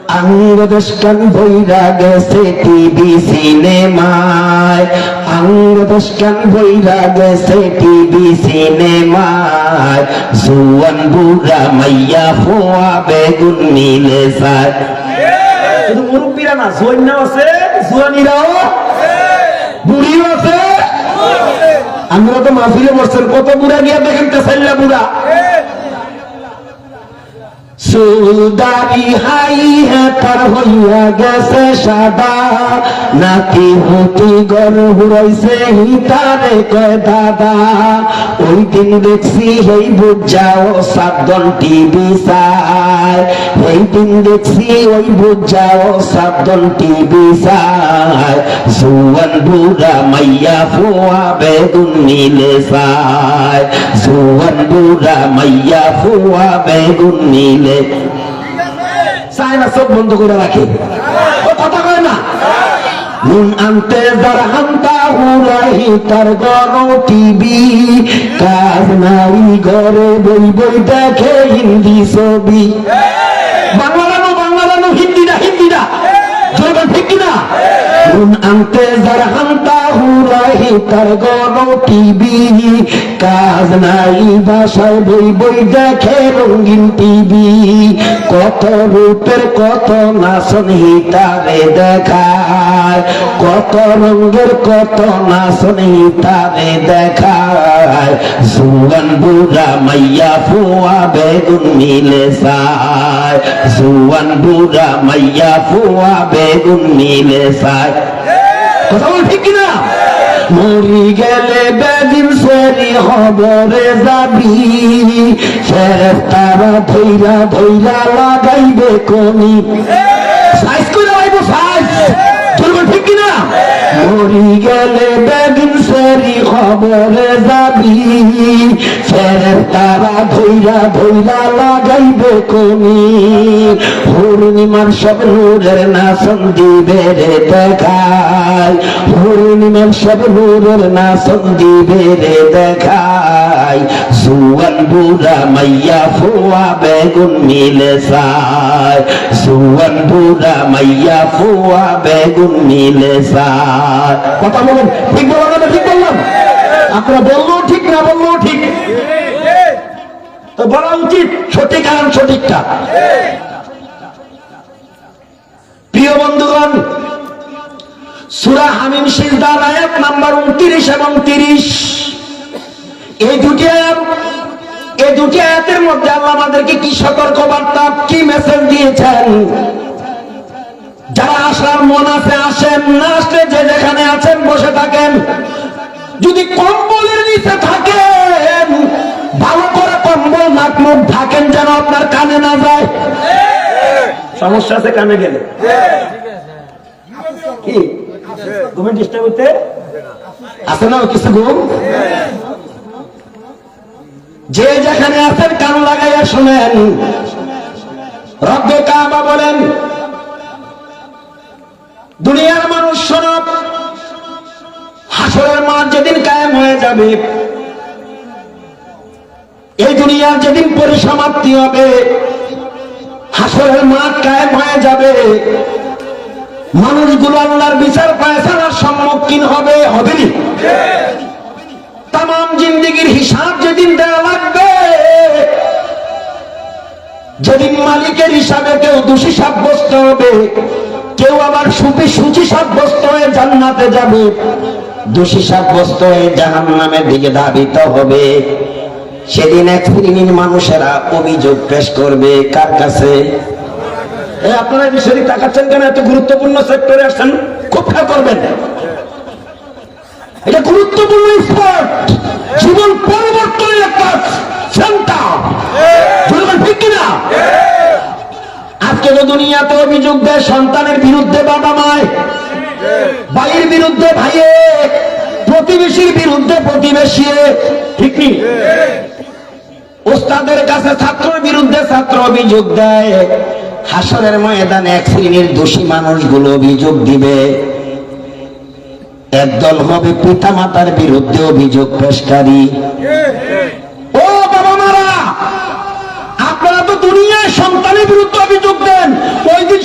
আঙ্গদস্কান বইরা গেছে টিভি সিনেমায়, আঙ্গদস্কান বইরা গেছে টিভি সিনেমায়, জুয়ান বুড়া মাইয়া হওয়া বেগুন মিলে যায়। শুধু মুরব্বীরা না, জোয়ানরাও আছে, জোয়ানিরাও বুড়িও আছে। আমরা তো মাহফিলে বসছেন, কত বুড়া গিয়া দেখেন তেসাল্লা বুড়া। সুদারি হাই হেতার হইয়া গেছে সাদা, নাতি হতি গর হুড়াইছে হিতারে কয় দাদা। ওই দিন দেখছি এই বুঝাও সাবধান টিভি চায়, এই দিন দেখছি ওই বুঝাও সাবধান টিভি চায়, জুয়ান বুড়া মাইয়া ফোয়া বেগুন মিলে যায়, জুয়ান বুড়া মাইয়া ফোয়া বেগুন মিলে চায় না, চোখ বন্ধ করে রাখে, ও কথা কয় না। নুন আনতে যার হান্তা হুরাহি তার গরম টিভি, কাজ নাই ঘরে বই বই দেখে হিন্দি ছবি। বাংলা হিন্দিটা জোরদার ঠিক কিনা? নুন আনতে যার হান্তা হুরাহি তার গরম টিভি, কাজ নাই বাসায় বই বই দেখে রঙিন টিভি। কত রূপের কত নাচন হিতারে দেখায়, কত রঙের কত নাচন হিতারে দেখায়, জুয়ান বুড়া মাইয়া ফুয়া বেগুন মিলে যায়, জুয়ান বুড়া মাইয়া ফুয়া বেগুন মিলে যায়। কথা বল ঠিক কিনা? মরি গেলে বেদিন সেরি খবরে যাবি, ফেরেশতারা ধইরা ধইরা লাগাইবে কোনি। সাইজ করে লাগাইবো, সাইজ ঠিক কিনা? মরি গেলে বেদিন সেরি খবরে যাবি, ফেরেশতারা ধইরা ধইরা লাগাইবে কোনি। পূর্ণিমার সব নূরের নাচন দিবে রে দেখায়, পূর্ণিমার সব নূরের নাচন দিবে রে দেখায়, জুয়ান বুড়া মাইয়া ফুয়া বেগুন মিলে যায়, জুয়ান বুড়া মাইয়া ফুয়া বেগুন মিলে যায়। কথা বলেন, ঠিক বললাম না ঠিক বললাম? আপনারা বললেও ঠিক, না বললেও ঠিক, তো বলা উচিত সঠিক আর সঠিকটা। প্রিয় বন্ধুগণ, সূরা হামিম সিজদার আয়াত নাম্বার 29 এবং 30, এই দুটি আয়াতের মধ্যে আল্লাহ আমাদেরকে কি সতর্কবার্তা, কি মেসেজ দিয়েছেন? যারা আসার মন আছে আসেন, না আসলে যে যেখানে আছেন বসে থাকেন। যদি কম্বলের নিচে থাকেন, ভালো করে কম্বল নাক মুখ ঢাকেন যেন আপনার কানে না যায়। সমস্যা আছে কানে গেলে? কি ঘুমের ডিস্টার্ব হইতে আছে না কিছু ঘুম? যে যেখানে আছেন কান লাগাইয়া শুনেন। রব্বে কাবা বলেন, দুনিয়ার মানুষ শোনো, হাসরের মাঠ যেদিন কায়েম হয়ে যাবে, এই দুনিয়ার যেদিন পরিসমাপ্তি হবে, হাসরের মাঠ কায়েম হয়ে যাবে, মানুষগুলো আল্লাহর বিচার ফায়সালার সম্মুখীন হবে, হবেনি? তামাম জিন্দেগির হিসাব যেদিন দেওয়া লাগবে, যেদিন মালিকের হিসাবে কেউ দোষী সাব্যস্ত হবে, কেউ আবার সুচি সাব্যস্ত হয়ে জান্নাতে যাবে, দোষী সাব্যস্ত হয়ে জাহান্নামের দিকে ধাবিত হবে। সেদিন এক শ্রেণীর মানুষেরা অভিযোগ পেশ করবে কার কাছে? আপনারা এই বিষয়ে তাকাচ্ছেন কেন? এত গুরুত্বপূর্ণ সেক্টরে আসছেন, খুব খেয়াল করবেন। এটা গুরুত্বপূর্ণ স্পট, জীবন পরিবর্তনের একটা সেন্টার, ঠিক কিনা? আজকে তো দুনিয়াতে অভিযোগ দেয় সন্তানের বিরুদ্ধে বাবা মায়, ভাইয়ের বিরুদ্ধে ভাইয়ে, প্রতিবেশীর বিরুদ্ধে প্রতিবেশী, ঠিক নেই? ওস্তাদের কাছে ছাত্রের বিরুদ্ধে ছাত্র অভিযোগ দেয়। হাসরের ময়দানে এক শ্রেণীর দোষী মানুষগুলো অভিযোগ দিবে। একদল হবে পিতা মাতার বিরুদ্ধে অভিযোগ পেশকারী। ও বাবা মারা, আপনারা তো দুনিয়ায় সন্তানের বিরুদ্ধে অভিযোগ দেন, ওই দিন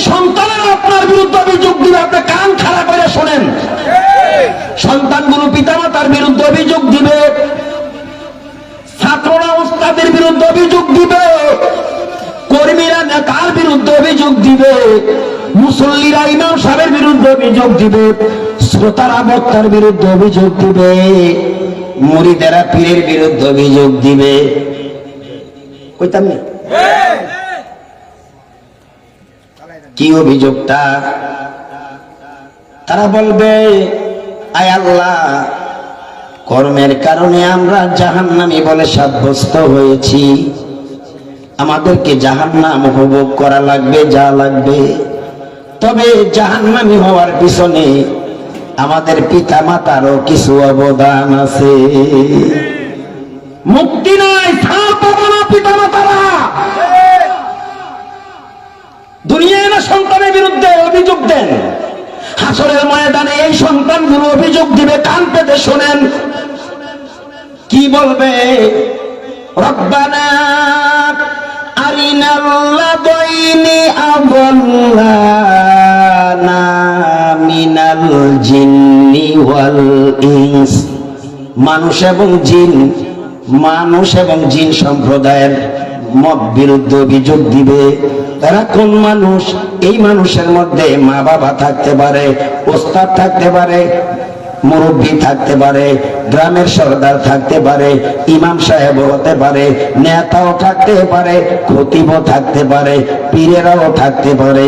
অভিযোগ দিবে, মুসল্লিরা ইমাম সাহেবের বিরুদ্ধে অভিযোগ দিবে, শ্রোতারা বক্তার বিরুদ্ধে অভিযোগ দিবে, মুরিদেরা পীরের বিরুদ্ধে অভিযোগ দিবে। কইতাম না কি অভিযোগটা? তারা বলবে, আয় আল্লাহ, কর্মের কারণে আমরা জাহান্নামী বলে সাব্যস্ত হয়েছি, আমাদেরকে জাহান্নাম উপভোগ করা লাগবে, যা লাগবে। তবে জাহান্নামী হওয়ার পিছনে আমাদের পিতা মাতারও কিছু অবদান আছে। মুক্তি নাই, ছাড় পাবে না পিতা মাতারা। দুনিয়ায় না সন্তানের বিরুদ্ধে অভিযোগ দেন, হাসরের ময়দানে এই সন্তানগুলো অভিযোগ দিবে। কান পেতে শোনেন কি বলবে? রব্বানা আরিনাল্লাযাইনি আযাল্লানা মিনাল জিন্নি ওয়াল ইনস। মানুষ এবং জিন সম্প্রদায়ের মত বিরুদ্ধে অভিযোগ দিবে। তারা কোন মানুষ? এই মানুষের মধ্যে মা বাবা থাকতে পারে, ওস্তাদ থাকতে পারে, মুরব্বী থাকতে পারে, গ্রামের সরদার থাকতে পারে, ইমাম সাহেব হতে পারে, নেতাও থাকতে পারে, খতিবও থাকতে পারে, পীরেরাও থাকতে পারে।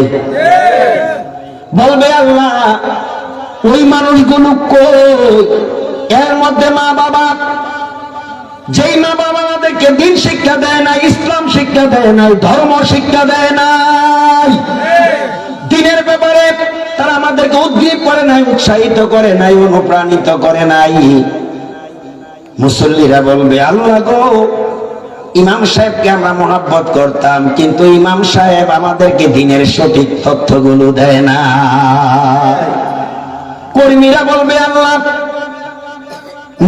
বলবে আল্লাহ, ওই মানুষগুলো কই? এর মধ্যে মা বাবা, যেই মা বাবা আমাদেরকে দিন শিক্ষা দেয় না, ইসলাম শিক্ষা দেয় নাই, ধর্ম শিক্ষা দেয় নাই, দিনের ব্যাপারে তারা আমাদেরকে উদ্গ্রীব করে নাই, উৎসাহিত করে নাই, অনুপ্রাণিত করে নাই। মুসল্লিরা বলবে, আল্লাহ গো, ইমাম সাহেবকে আমরা মহব্বত করতাম, কিন্তু ইমাম সাহেব আমাদেরকে দিনের সঠিক তথ্যগুলো দেয় না। কর্মীরা বলবে, আল্লাহ,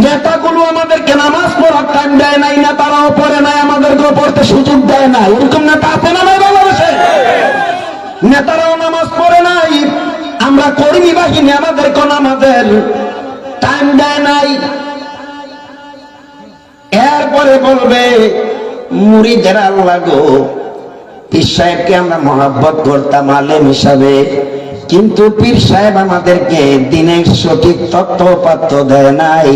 নেতাগুলো আমাদেরকে নামাজ পড়ার টাইম দেয় নাই, নেতারাও পড়ে নাই, আমাদেরকেও পড়তে সুযোগ দেয় না। এরকম নেতা আছে না বাংলাদেশে? নেতারাও নামাজ পড়ে নাই, আমরা কর্মী বাহিনী, আমাদেরকে নামাজের টাইম দেয় নাই। এরপরে বলবে মুরিদেরা, আল্লাহ গো, পীর সাহেবকে আমরা মহব্বত করতাম আলেম হিসাবে, কিন্তু পীর সাহেব আমাদেরকে দিনের সঠিক তথ্য দেয় নাই।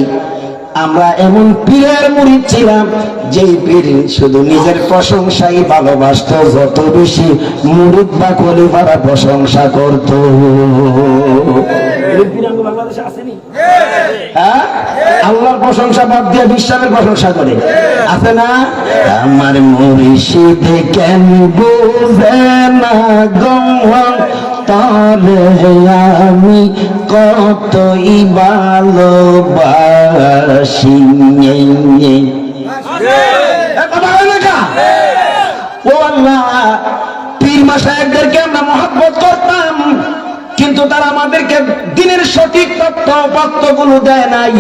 আমরা এমন পীরের মুরিদ ছিলাম যেই পীর শুধু নিজের প্রশংসাই ভালোবাসত, যত বেশি মুরিদ বা খলিফারা প্রশংসা করত। আল্লাহর প্রশংসা বাদ দিয়ে বিশ্বাসের প্রশংসা করে, আছে না? আমার মুর্শিদ কেন বুঝে না গম, তবে আমি কতই ভালোবাসি। ও আল্লাহ, পীর মাশায়েখদেরকে আমরা মহব্বত করতাম, কিন্তু তারা আমাদেরকে দিনের সঠিক তথ্যগুলো দেয় নাই।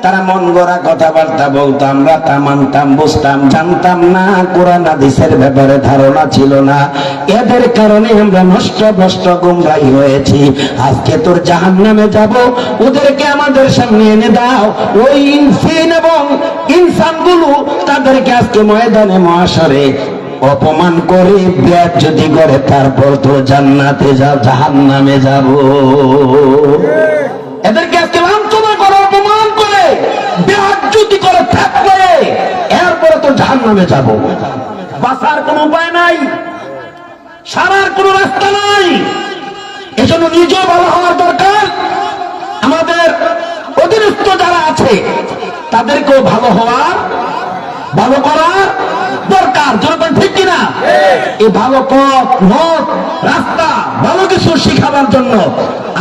তারা মন গড়া কথাবার্তা বলতো, আমরা তা মানতাম, বুঝতাম, জানতাম না। কোরআন হাদিসের ব্যাপারে ধারণা ছিল না। এদের কারণে আমরা নষ্ট ভ্রষ্ট গুমরাহী হয়েছি। আজকে তোর জাহান্নামে যাব, ওদেরকে আমাদের সামনে এনে দাও। ওই ইনসান এবং ইনসানগুলো তাদেরকে আজকে ময়দানে মহাশরে অপমান করে বেয়াজ্জতি করে, তারপর তোর জান্নাতে যাও, জাহান্নামে যাব। এদেরকে আজকে লাঞ্ছনা করে, অপমান করে, বেয়াজ্জতি করে, ত্যাগ করে, এরপরে তো জাহান্নামে যাব। বাঁচার কোনো উপায় নাই, সারার কোনো রাস্তা নাই। এজন্য নিজেও ভালো হওয়ার দরকার, আমাদের অধীনস্থ যারা আছে তাদেরকেও ভালো হওয়ার, ভালো করার দরকার। জনগণ ঠিক কিনা? এই ভালো পথ, মত, রাস্তা, ভালো কিছু শিখাবার জন্য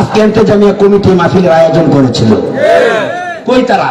আজকে ইন্তেজামিয়া কমিটি মাহফিলের আয়োজন করেছিল। কই তারা?